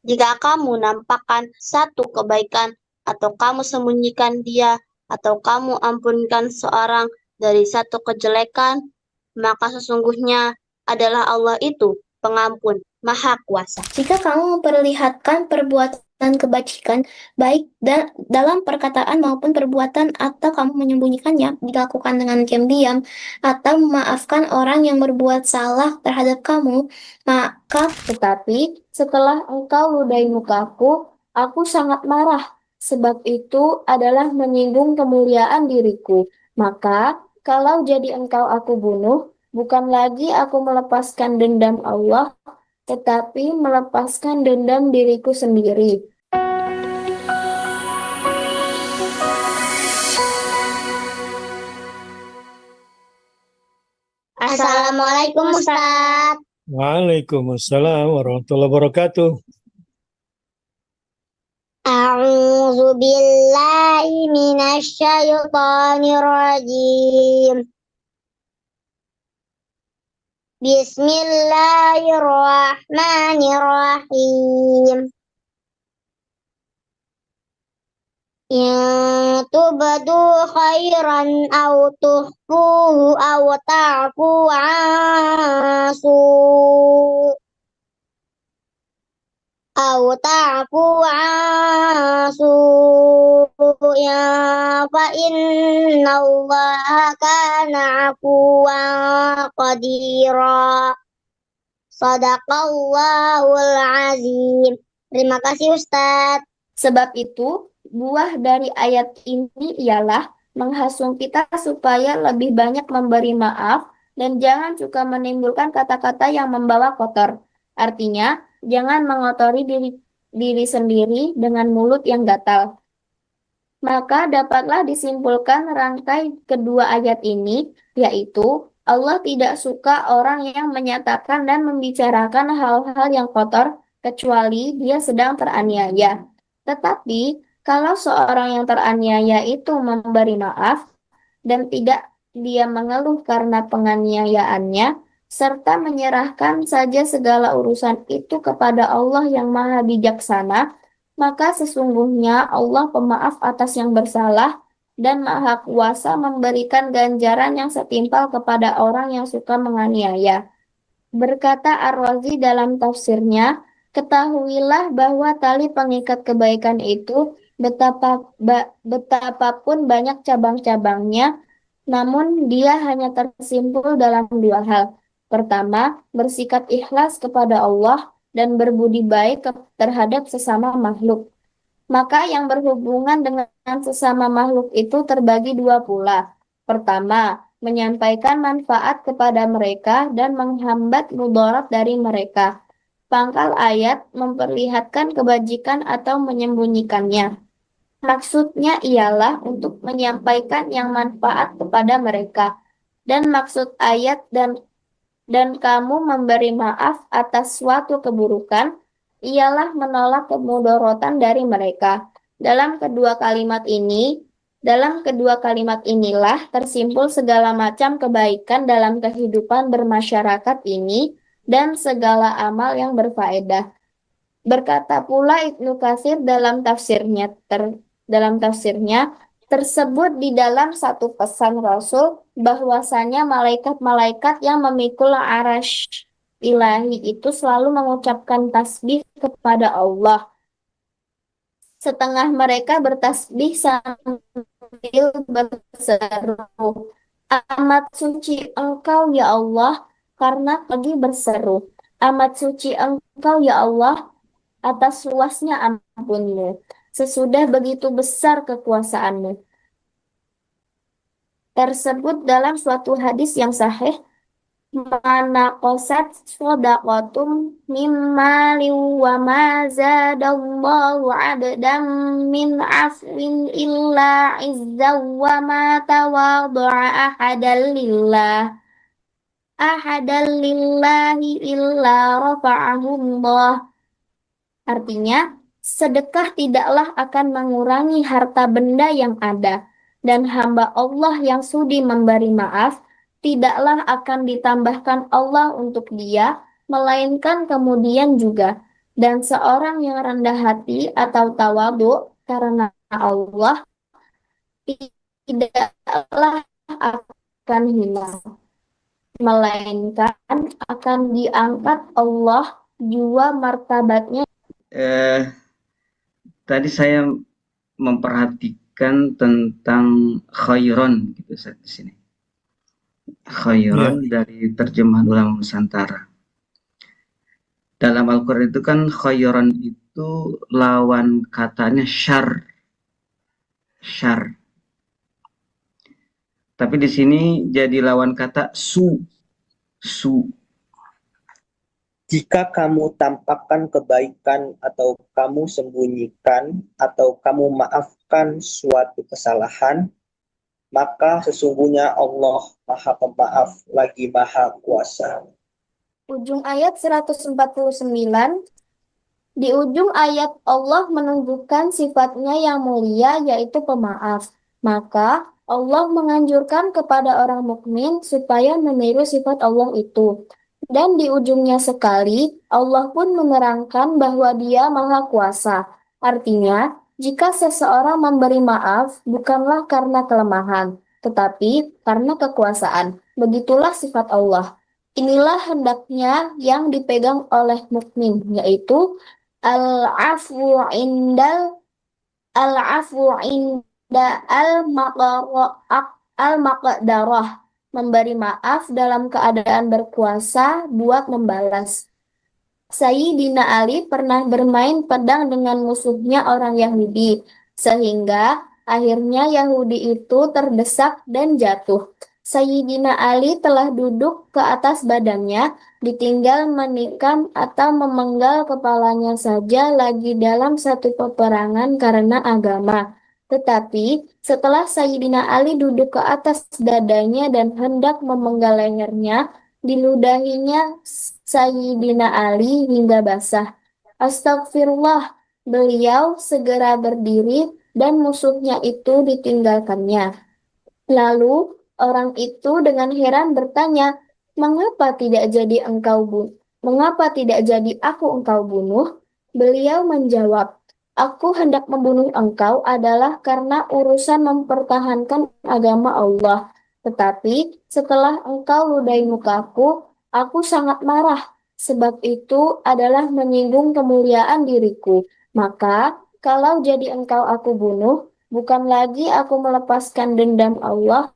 Jika kamu nampakkan satu kebaikan, atau kamu sembunyikan dia, atau kamu ampunkan seorang dari satu kejelekan, maka sesungguhnya adalah Allah itu pengampun, Maha Kuasa. Jika kamu memperlihatkan perbuatan kebajikan, baik dalam perkataan maupun perbuatan, atau kamu menyembunyikannya, dilakukan dengan diam-diam, atau memaafkan orang yang berbuat salah terhadap kamu, maka tetapi setelah engkau ludahi mukaku, aku sangat marah, sebab itu adalah menyinggung kemuliaan diriku. Maka kalau jadi engkau aku bunuh, bukan lagi aku melepaskan dendam Allah, tetapi melepaskan dendam diriku sendiri. Assalamualaikum Ustaz. Waalaikumsalam warahmatullahi wabarakatuh. A'udzu billahi minasyaitonir rajim. Bismillahirrahmanirrahim. In tubdu khairan aw tukhfuhu aw ta'fu an su' aw ta'fu an su'in fa innallaha kana 'afuwan qadira. Shadaqallahul azim. Terima kasih Ustadz. Sebab itu, buah dari ayat ini ialah menghasung kita supaya lebih banyak memberi maaf dan jangan suka menimbulkan kata-kata yang membawa kotor. Artinya, jangan mengotori diri sendiri dengan mulut yang gatal. Maka dapatlah disimpulkan rangkai kedua ayat ini, yaitu Allah tidak suka orang yang menyatakan dan membicarakan hal-hal yang kotor kecuali dia sedang teraniaya. Tetapi kalau seorang yang teraniaya itu memberi maaf dan tidak dia mengeluh karena penganiayaannya, serta menyerahkan saja segala urusan itu kepada Allah yang Maha Bijaksana, maka sesungguhnya Allah pemaaf atas yang bersalah dan Maha Kuasa memberikan ganjaran yang setimpal kepada orang yang suka menganiaya. Berkata Ar-Razi dalam tafsirnya, ketahuilah bahwa tali pengikat kebaikan itu betapapun banyak cabang-cabangnya, namun dia hanya tersimpul dalam dua hal. Pertama, bersikap ikhlas kepada Allah dan berbudi baik terhadap sesama makhluk. Maka yang berhubungan dengan sesama makhluk itu terbagi dua pula. Pertama, menyampaikan manfaat kepada mereka dan menghambat mudarat dari mereka. Pangkal ayat memperlihatkan kebajikan atau menyembunyikannya. Maksudnya ialah untuk menyampaikan yang manfaat kepada mereka. Dan maksud ayat dan kamu memberi maaf atas suatu keburukan ialah menolak kemudorotan dari mereka. Dalam kedua kalimat inilah tersimpul segala macam kebaikan dalam kehidupan bermasyarakat ini dan segala amal yang berfaedah. Berkata pula Ibnu Katsir dalam tafsirnya tersebut di dalam satu pesan Rasul bahwasanya malaikat-malaikat yang memikul arasy ilahi itu selalu mengucapkan tasbih kepada Allah. Setengah mereka bertasbih sambil berseru, amat suci Engkau ya Allah, karena pergi berseru, amat suci Engkau ya Allah atas luasnya ampun-Mu. Sesudah begitu besar kekuasaan-Mu. Tersebut dalam suatu hadis yang sahih, mana qasat shadaqatum mimma wa ma zadallahu abdan min afwin illa izza wa ma tawadhu'a ahadan lillahi illa rafa'ahullah. Artinya, sedekah tidaklah akan mengurangi harta benda yang ada, dan hamba Allah yang sudi memberi maaf, tidaklah akan ditambahkan Allah untuk dia, melainkan kemudian juga Dan seorang yang rendah hati atau tawadhu karena Allah tidaklah akan hilang, melainkan akan diangkat Allah jua martabatnya. Eh, Tadi saya memperhatikan tentang khairon gitu Ustaz, di sini. Khairon Ya, dari terjemahan ulama Nusantara. Dalam Al-Quran itu kan khairon itu lawan katanya syar, syar. Tapi di sini jadi lawan kata su. Jika kamu tampakkan kebaikan atau kamu sembunyikan atau kamu maafkan suatu kesalahan, maka sesungguhnya Allah Maha Pemaaf lagi Maha Kuasa. Ujung ayat 149, di ujung ayat Allah menunjukkan sifatnya yang mulia yaitu pemaaf. Maka Allah menganjurkan kepada orang mukmin supaya meniru sifat Allah itu. Dan di ujungnya sekali, Allah pun menerangkan bahwa Dia Maha Kuasa. Artinya, jika seseorang memberi maaf bukanlah karena kelemahan, tetapi karena kekuasaan. Begitulah sifat Allah. Inilah hendaknya yang dipegang oleh mukmin, yaitu al-afwu indal al-afwu inda al-maqdarah, memberi maaf dalam keadaan berkuasa buat membalas. Sayyidina Ali pernah bermain pedang dengan musuhnya orang Yahudi, sehingga akhirnya Yahudi itu terdesak dan jatuh. Sayyidina Ali telah duduk ke atas badannya, ditinggal menikam atau memenggal kepalanya saja lagi dalam satu peperangan karena agama. Tetapi setelah Sayyidina Ali duduk ke atas dadanya dan hendak memenggal lehernya, diludahinya Sayyidina Ali hingga basah. Astagfirullah, beliau segera berdiri dan musuhnya itu ditinggalkannya. Lalu orang itu dengan heran bertanya, "Mengapa tidak jadi Mengapa tidak jadi engkau bunuh?" Beliau menjawab, "Aku hendak membunuh engkau adalah karena urusan mempertahankan agama Allah. Tetapi setelah engkau ludahi mukaku, aku sangat marah, sebab itu adalah menyinggung kemuliaan diriku. Maka kalau jadi engkau aku bunuh, bukan lagi aku melepaskan dendam Allah,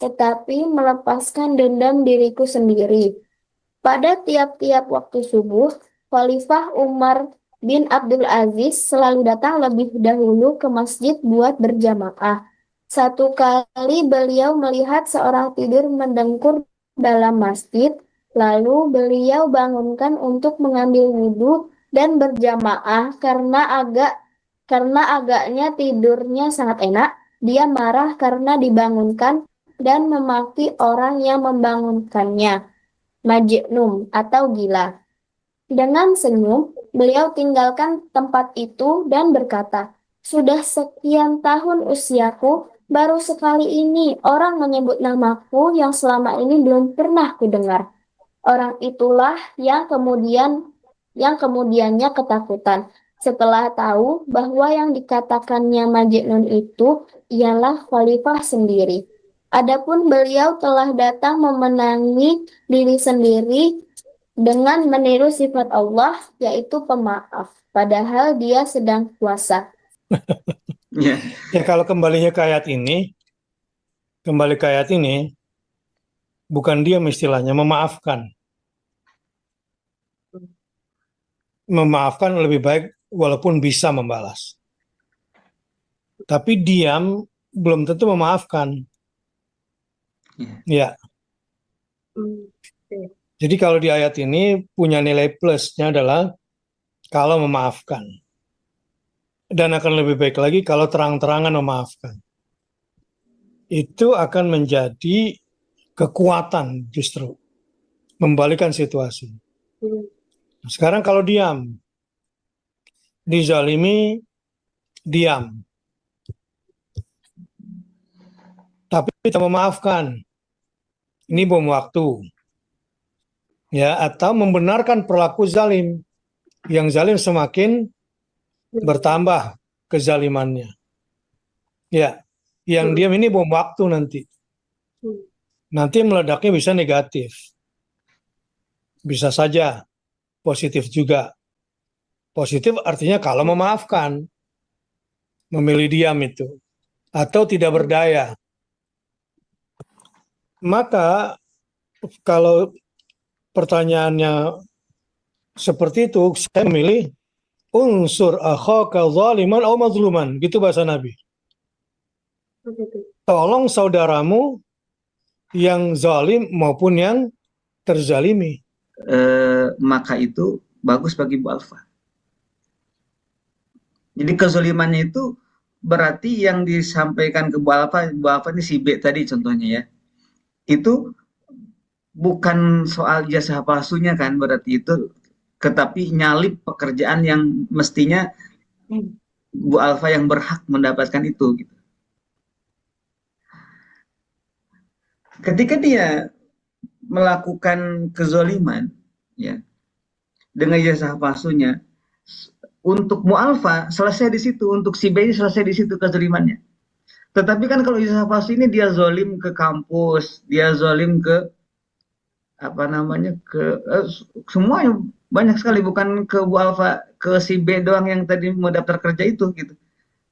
tetapi melepaskan dendam diriku sendiri." Pada tiap-tiap waktu subuh, Khalifah Umar bin Abdul Aziz selalu datang lebih dahulu ke masjid buat berjamaah. Satu kali beliau melihat seorang tidur mendengkur dalam masjid, lalu beliau bangunkan untuk mengambil wudhu dan berjamaah karena agaknya tidurnya sangat enak. Dia marah karena dibangunkan dan memaki orang yang membangunkannya, majnun atau gila. Dengan senyum, beliau tinggalkan tempat itu dan berkata, "Sudah sekian tahun usiaku, baru sekali ini orang menyebut namaku yang selama ini belum pernah kudengar." Orang itulah yang kemudiannya ketakutan setelah tahu bahwa yang dikatakannya Majnun itu ialah Khalifah sendiri. Adapun beliau telah datang memenangi diri sendiri dengan meniru sifat Allah, yaitu pemaaf, padahal dia sedang puasa. Ya, ya kalau kembali ke ayat ini, bukan diam istilahnya, memaafkan. Memaafkan lebih baik walaupun bisa membalas. Tapi diam belum tentu memaafkan. Ya. Jadi kalau di ayat ini punya nilai plusnya adalah kalau memaafkan. Dan akan lebih baik lagi kalau terang-terangan memaafkan. Itu akan menjadi kekuatan justru. Membalikan situasi. Sekarang kalau diam, dizalimi, diam. Tapi kita memaafkan. Ini bom waktu. Ya, atau membenarkan perilaku zalim. Yang zalim semakin bertambah kezalimannya. Ya, yang diam ini bom waktu nanti. Nanti meledaknya bisa negatif. Bisa saja positif juga. Positif artinya kalau memaafkan, memilih diam itu, atau tidak berdaya. Maka kalau pertanyaannya seperti itu, saya memilih unsur akhaka zaliman atau mazluman, gitu bahasa Nabi. Tolong saudaramu yang zalim maupun yang terzalimi. Maka itu bagus bagi Bu Alfa. Jadi kezalimannya itu berarti yang disampaikan ke Bu Alfa ini si B tadi contohnya ya, itu bukan soal ijazah palsunya kan, berarti itu, tetapi nyalip pekerjaan yang mestinya Bu Alfa yang berhak mendapatkan itu. Gitu. Ketika dia melakukan kezaliman, ya, dengan ijazah palsunya, untuk mu'alfa selesai di situ, untuk si B selesai di situ kezalimannya. Tetapi kan kalau ijazah palsu ini dia zolim ke kampus, dia zolim ke semuanya, banyak sekali, bukan ke Bu Alfa, ke si B doang yang tadi mau daftar kerja itu gitu.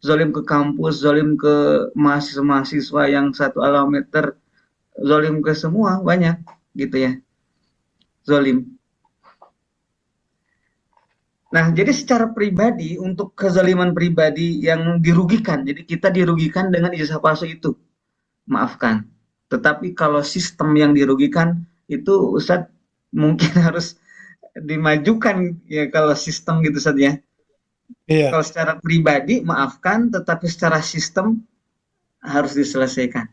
Zolim ke kampus, zolim ke mahasiswa yang satu alameter, zolim ke semua, banyak gitu ya, zolim. Nah, jadi secara pribadi, untuk kezaliman pribadi yang dirugikan, jadi kita dirugikan dengan ijazah palsu itu, maafkan. Tetapi kalau sistem yang dirugikan, itu Ustadz mungkin harus dimajukan ya, kalau sistem gitu Ustadz ya. Iya. Kalau secara pribadi, maafkan, tetapi secara sistem harus diselesaikan.